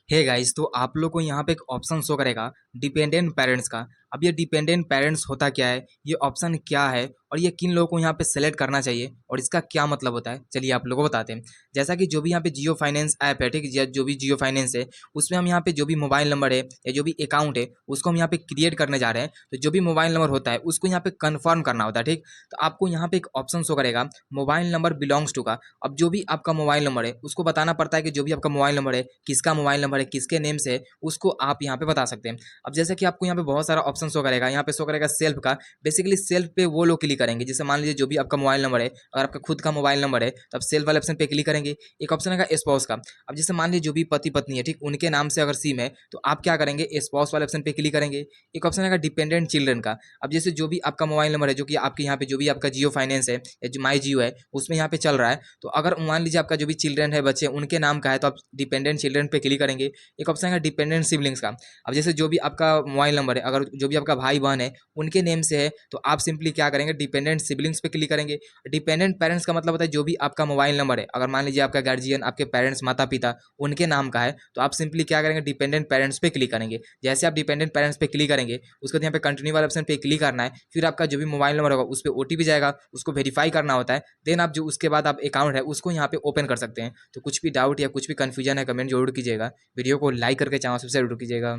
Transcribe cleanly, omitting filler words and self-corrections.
Hey guys, तो आप लोग को यहाँ पे एक ऑप्शन शो करेगा डिपेंडेंट पेरेंट्स का। अब ये डिपेंडेंट पेरेंट्स होता क्या है, ये ऑप्शन क्या है और ये किन लोगों को यहाँ पे सेलेक्ट करना चाहिए और इसका क्या मतलब होता है, चलिए आप लोगों को बताते हैं। जैसा कि जो भी यहाँ पे जियो फाइनेंस ऐप है, ठीक है, जो भी जियो फाइनेंस है उसमें हम यहाँ पे जो भी मोबाइल नंबर है या जो भी अकाउंट है उसको हम यहाँ पे क्रिएट करने जा रहे हैं। तो जो भी मोबाइल नंबर होता है उसको यहाँ पे कन्फर्म करना होता है, ठीक। तो आपको यहाँ पे एक ऑप्शन शो करेगा मोबाइल नंबर बिलोंग्स टू का। अब जो भी आपका मोबाइल नंबर है उसको बताना पड़ता है कि जो भी आपका मोबाइल नंबर है किसका मोबाइल नंबर है, किसके नेम से है, उसको आप यहाँ पे बता सकते हैं। अब जैसे कि आपको यहाँ पे बहुत सारा ऑप्शन शो करेगा, यहाँ पे शो करेगा सेल्फ का। बेसिकली सेल्फ पे वो लोग क्लिक करेंगे, जैसे मान लीजिए जो भी आपका मोबाइल नंबर है, अगर आपका खुद का मोबाइल नंबर है तो आप सेल्फ वाले ऑप्शन पे क्लिक करेंगे। एक ऑप्शन है स्पाउस का। अब जैसे मान लीजिए जो भी पति पत्नी है, ठीक, उनके नाम से अगर सिम है तो आप क्या करेंगे, स्पाउस वाले ऑप्शन पे क्लिक करेंगे। एक ऑप्शन है डिपेंडेंट चिल्ड्रन का। अब जैसे जो भी आपका मोबाइल नंबर है जो कि आपके यहाँ पे जो भी आपका जियो फाइनेंस है या जो माई जियो है उसमें यहाँ पे चल रहा है, तो अगर मान लीजिए आपका जो भी चिल्ड्रन है, बच्चे, उनके नाम का है तो आप डिपेंडेंट चिल्ड्रन पे क्लिक करेंगे। एक ऑप्शन है डिपेंडेंट सिबलिंग्स का। अब जैसे जो भी आपका मोबाइल नंबर है, अगर जो भी आपका भाई बहन है उनके नेम से है तो आप सिंपली क्या करेंगे, डिपेंडेंट सिबलिंग्स पे क्लिक करेंगे। डिपेंडेंट पेरेंट्स का मतलब होता है जो भी आपका मोबाइल नंबर है, अगर मान लीजिए आपका गार्जियन, आपके पेरेंट्स, माता पिता, उनके नाम का है तो आप सिंपली क्या करेंगे, डिपेंडेंट पेरेंट्स पे क्लिक करेंगे। जैसे आप डिपेंडेंट पेरेंट्स पे क्लिक करेंगे उसके बाद यहाँ पे कंटिन्यू वाले ऑप्शन पे क्लिक करना है। फिर आपका जो भी मोबाइल नंबर होगा उस पर ओटीपी जाएगा, उसको वेरीफाई करना होता है। देन आप जो उसके बाद आप अकाउंट है उसको यहाँ पे ओपन कर सकते हैं। तो कुछ भी डाउट या कुछ भी कंफ्यूजन है कमेंट जरूर कीजिएगा। वीडियो को लाइक करके चैनल सब्सक्राइब जरूर कीजिएगा।